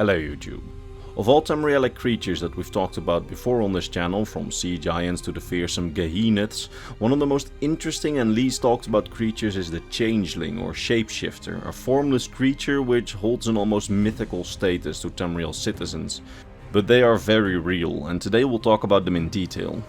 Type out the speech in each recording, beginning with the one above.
Hello YouTube. Of all Tamrielic creatures that we've talked about before on this channel, from sea giants to the fearsome Geheneths, one of the most interesting and least talked about creatures is the Changeling or Shapeshifter, a formless creature which holds an almost mythical status to Tamriel citizens. But they are very real, and today we'll talk about them in detail.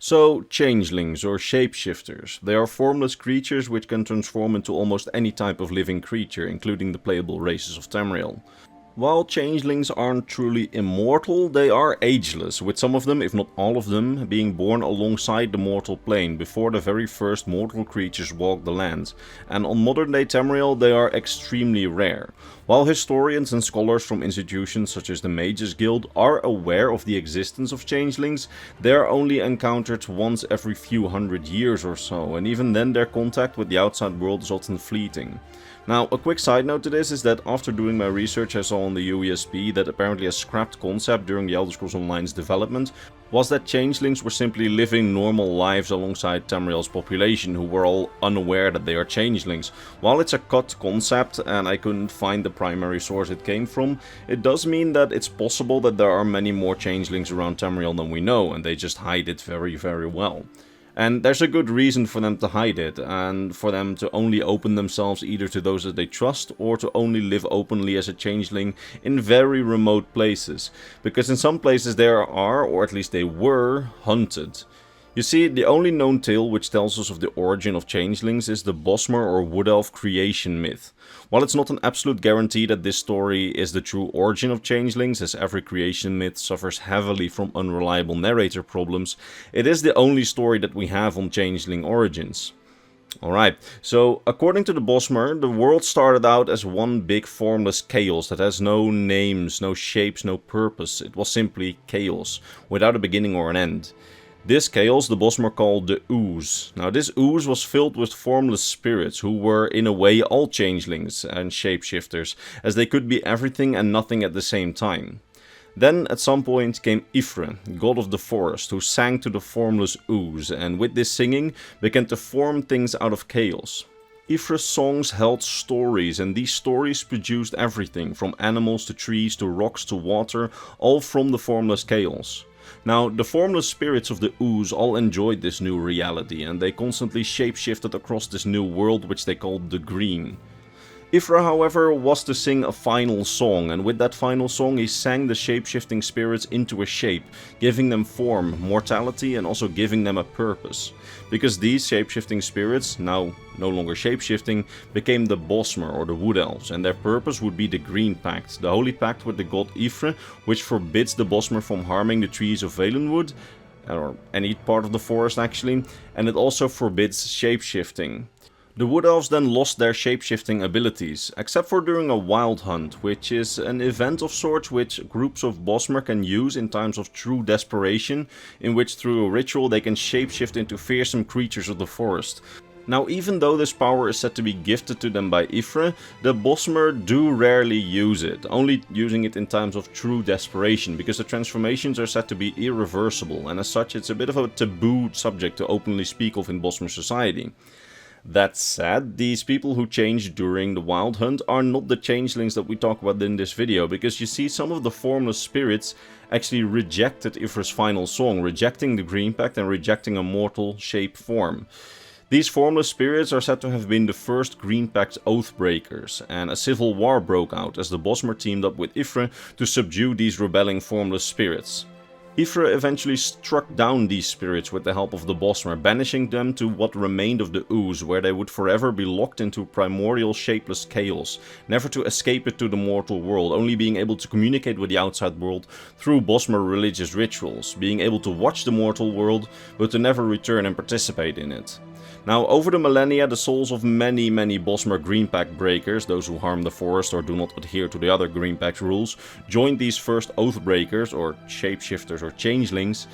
So, changelings or shapeshifters. They are formless creatures which can transform into almost any type of living creature, including the playable races of Tamriel. While changelings aren't truly immortal, they are ageless, with some of them, if not all of them, being born alongside the mortal plane before the very first mortal creatures walked the land, and on modern day Tamriel they are extremely rare. While historians and scholars from institutions such as the Mages Guild are aware of the existence of changelings, they are only encountered once every few hundred years or so, and even then their contact with the outside world is often fleeting. Now, a quick side note to this is that after doing my research I saw on the UESP that apparently a scrapped concept during the Elder Scrolls Online's development was that changelings were simply living normal lives alongside Tamriel's population, who were all unaware that they are changelings. While it's a cut concept and I couldn't find the primary source it came from, it does mean that it's possible that there are many more changelings around Tamriel than we know, and they just hide it very, very well. And there's a good reason for them to hide it, and for them to only open themselves either to those that they trust, or to only live openly as a changeling in very remote places. Because in some places they are, or at least they were, hunted. You see, the only known tale which tells us of the origin of changelings is the Bosmer or Wood Elf creation myth. While it's not an absolute guarantee that this story is the true origin of changelings, as every creation myth suffers heavily from unreliable narrator problems, it is the only story that we have on changeling origins. Alright, so according to the Bosmer, the world started out as one big formless chaos that has no names, no shapes, no purpose. It was simply chaos, without a beginning or an end. This chaos the Bosmer called the Ooze. Now this Ooze was filled with formless spirits who were in a way all changelings and shapeshifters, as they could be everything and nothing at the same time. Then at some point came Ifre, god of the forest, who sang to the formless Ooze, and with this singing began to form things out of chaos. Ifre's songs held stories, and these stories produced everything from animals to trees to rocks to water, all from the formless chaos. Now, the formless spirits of the Ooze all enjoyed this new reality, and they constantly shapeshifted across this new world which they called the Green. Ifra, however, was to sing a final song, and with that final song he sang the shapeshifting spirits into a shape, giving them form, mortality, and also giving them a purpose. Because these shapeshifting spirits, now no longer shapeshifting, became the Bosmer or the Wood Elves, and their purpose would be the Green Pact, the holy pact with the god Ifre, which forbids the Bosmer from harming the trees of Valenwood, or any part of the forest actually, and it also forbids shapeshifting. The Wood Elves then lost their shapeshifting abilities, except for during a wild hunt, which is an event of sorts which groups of Bosmer can use in times of true desperation, in which through a ritual they can shapeshift into fearsome creatures of the forest. Now, even though this power is said to be gifted to them by Ifre, the Bosmer do rarely use it, only using it in times of true desperation, because the transformations are said to be irreversible, and as such it's a bit of a taboo subject to openly speak of in Bosmer society. That said, these people who changed during the wild hunt are not the changelings that we talk about in this video, because you see some of the formless spirits actually rejected Ifre's final song, rejecting the Green Pact and rejecting a mortal shape form. These formless spirits are said to have been the first Green Pact Oathbreakers, and a civil war broke out as the Bosmer teamed up with Ifre to subdue these rebelling formless spirits. Ifre eventually struck down these spirits with the help of the Bosmer, banishing them to what remained of the Ooze, where they would forever be locked into primordial shapeless chaos, never to escape it to the mortal world, only being able to communicate with the outside world through Bosmer religious rituals, being able to watch the mortal world, but to never return and participate in it. Now, over the millennia, the souls of many Bosmer Green Pact breakers, those who harm the forest or do not adhere to the other Green Pact rules, joined these first Oathbreakers, or Shapeshifters or Changelings,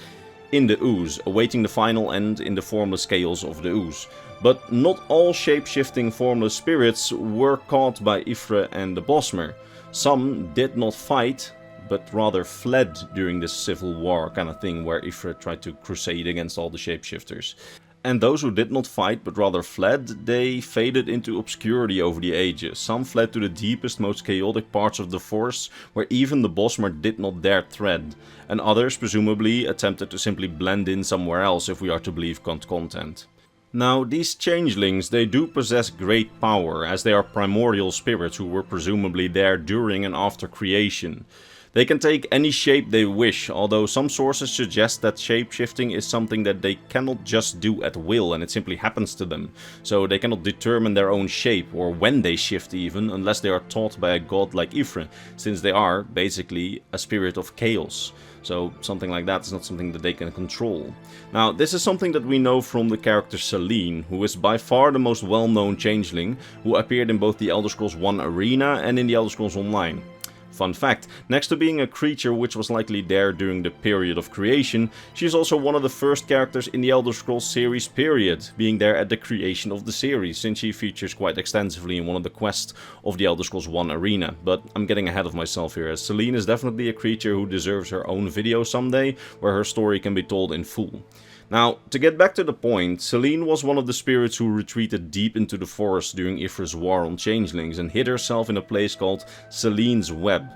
in the Ooze, awaiting the final end in the formless chaos of the Ooze. But not all shape-shifting formless spirits were caught by Ifre and the Bosmer. Some did not fight, but rather fled during this civil war kind of thing where Ifre tried to crusade against all the shapeshifters. And those who did not fight but rather fled, they faded into obscurity over the ages. Some fled to the deepest, most chaotic parts of the forest, where even the Bosmer did not dare tread, and others presumably attempted to simply blend in somewhere else if we are to believe content. Now, these changelings, they do possess great power, as they are primordial spirits who were presumably there during and after creation. They can take any shape they wish, although some sources suggest that shapeshifting is something that they cannot just do at will and it simply happens to them. So they cannot determine their own shape, or when they shift even, unless they are taught by a god like Ifre, since they are basically a spirit of chaos. So something like that is not something that they can control. Now, this is something that we know from the character Selene, who is by far the most well-known changeling, who appeared in both the Elder Scrolls 1 Arena and in the Elder Scrolls Online. Fun fact, next to being a creature which was likely there during the period of creation, she is also one of the first characters in the Elder Scrolls series period, being there at the creation of the series, since she features quite extensively in one of the quests of the Elder Scrolls 1 Arena. But I'm getting ahead of myself here, as Selene is definitely a creature who deserves her own video someday, where her story can be told in full. Now, to get back to the point, Selene was one of the spirits who retreated deep into the forest during Ifre's war on changelings and hid herself in a place called Selene's Web.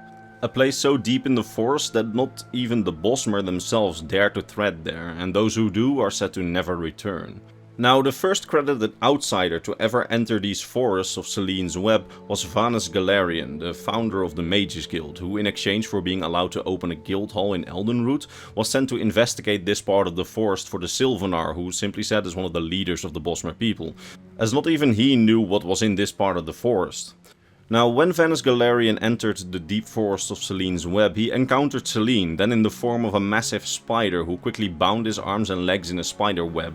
A place so deep in the forest that not even the Bosmer themselves dare to tread there, and those who do are said to never return. Now, the first credited outsider to ever enter these forests of Selene's Web was Vanus Galarian, the founder of the Mages Guild, who in exchange for being allowed to open a guild hall in Eldenroot, was sent to investigate this part of the forest for the Sylvanar, who simply said is one of the leaders of the Bosmer people, as not even he knew what was in this part of the forest. Now, when Vanus Galarian entered the deep forest of Selene's Web, he encountered Selene, then in the form of a massive spider who quickly bound his arms and legs in a spider web.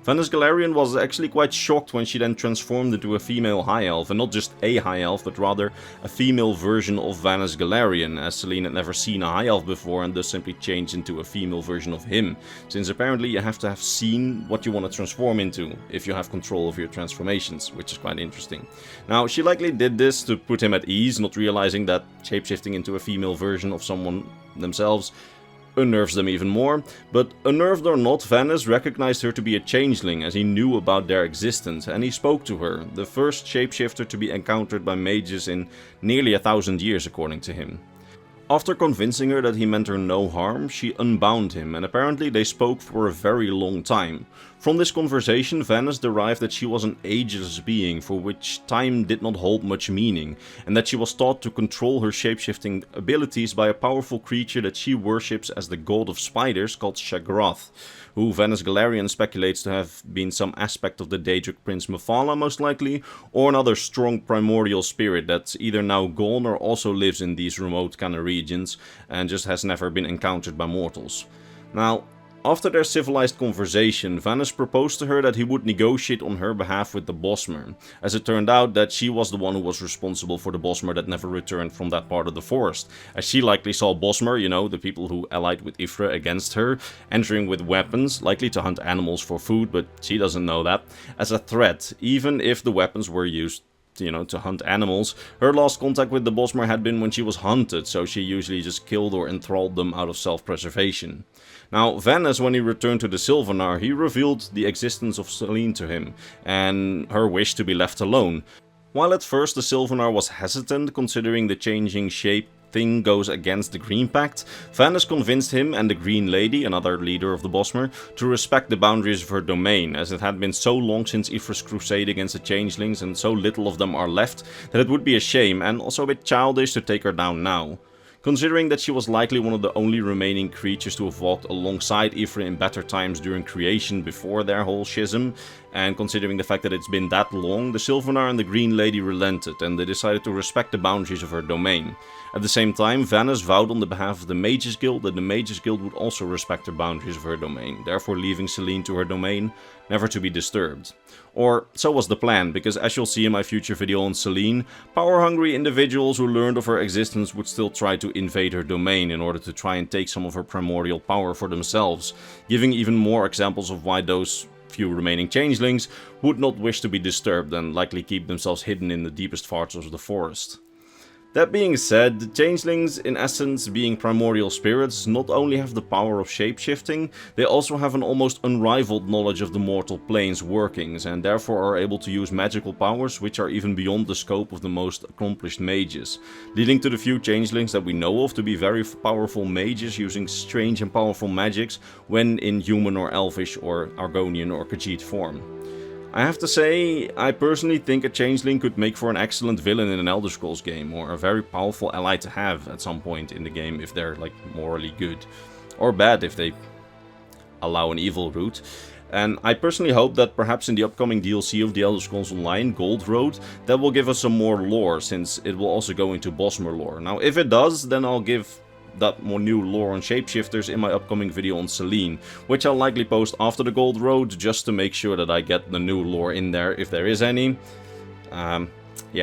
Vanus Galarian was actually quite shocked when she then transformed into a female High Elf, and not just a High Elf, but rather a female version of Vanus Galarian, as Selene had never seen a High Elf before and thus simply changed into a female version of him, since apparently you have to have seen what you want to transform into, if you have control of your transformations, which is quite interesting. Now, she likely did this to put him at ease, not realizing that shapeshifting into a female version of someone themselves unnerves them even more, but unnerved or not, Vanus recognized her to be a changeling as he knew about their existence, and he spoke to her, the first shapeshifter to be encountered by mages in nearly 1,000 years according to him. After convincing her that he meant her no harm, she unbound him, and apparently they spoke for a very long time. From this conversation, Vanus derived that she was an ageless being for which time did not hold much meaning, and that she was taught to control her shapeshifting abilities by a powerful creature that she worships as the god of spiders called Shagrath, who Vanus Galarian speculates to have been some aspect of the Daedric prince Mephala most likely, or another strong primordial spirit that's either now gone or also lives in these remote kind of regions and just has never been encountered by mortals. Now, after their civilized conversation, Vanus proposed to her that he would negotiate on her behalf with the Bosmer, as it turned out that she was the one who was responsible for the Bosmer that never returned from that part of the forest, as she likely saw Bosmer, you know, the people who allied with Ifre against her, entering with weapons, likely to hunt animals for food, but she doesn't know that, as a threat, even if the weapons were used to hunt animals. Her last contact with the Bosmer had been when she was hunted, so she usually just killed or enthralled them out of self-preservation. Now, Vanus, when he returned to the Sylvanar, he revealed the existence of Selene to him, and her wish to be left alone. While at first the Sylvanar was hesitant, considering the changing shape thing goes against the Green Pact, Vanus convinced him and the Green Lady, another leader of the Bosmer, to respect the boundaries of her domain, as it had been so long since Ifre's crusade against the changelings and so little of them are left that it would be a shame and also a bit childish to take her down now. Considering that she was likely one of the only remaining creatures to have walked alongside Ifre in better times during creation before their whole schism, and considering the fact that it's been that long, the Sylvanar and the Green Lady relented and they decided to respect the boundaries of her domain. At the same time, Vanus vowed on the behalf of the Mages Guild that the Mages Guild would also respect the boundaries of her domain, therefore leaving Selene to her domain, never to be disturbed. Or, so was the plan, because as you'll see in my future video on Selene, power-hungry individuals who learned of her existence would still try to invade her domain in order to try and take some of her primordial power for themselves, giving even more examples of why those few remaining changelings would not wish to be disturbed and likely keep themselves hidden in the deepest parts of the forest. That being said, the changelings, in essence being primordial spirits, not only have the power of shapeshifting, they also have an almost unrivaled knowledge of the mortal plane's workings, and therefore are able to use magical powers which are even beyond the scope of the most accomplished mages, leading to the few changelings that we know of to be very powerful mages using strange and powerful magics when in human or elvish or Argonian or Khajiit form. I have to say, I personally think a changeling could make for an excellent villain in an Elder Scrolls game, or a very powerful ally to have at some point in the game if they're like morally good. Or bad if they allow an evil route. And I personally hope that perhaps in the upcoming DLC of the Elder Scrolls Online, Gold Road, that will give us some more lore, since it will also go into Bosmer lore. Now if it does, then I'll give that more new lore on Shapeshifters in my upcoming video on Selene, which I'll likely post after the Gold Road, just to make sure that I get the new lore in there, if there is any. Yeah,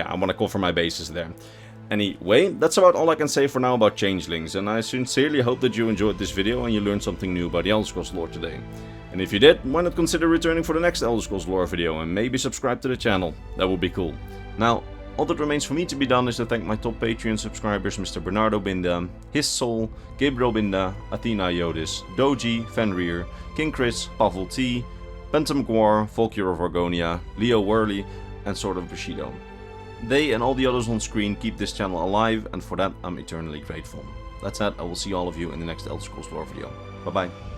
I want to cover my bases there. Anyway, that's about all I can say for now about changelings, and I sincerely hope that you enjoyed this video and you learned something new about the Elder Scrolls lore today. And if you did, why not consider returning for the next Elder Scrolls lore video and maybe subscribe to the channel, that would be cool. Now, all that remains for me to be done is to thank my top Patreon subscribers, Mr. Bernardo Binda, His Soul, Gabriel Binda, Athena Iodis, Doji, Fenrir, King Chris, Pavel T, Penta Mguar, Volkir of Argonia, Leo Worley, and Sword of Bushido. They and all the others on screen keep this channel alive, and for that I'm eternally grateful. That said, I will see all of you in the next Elder Scrolls lore video. Bye bye.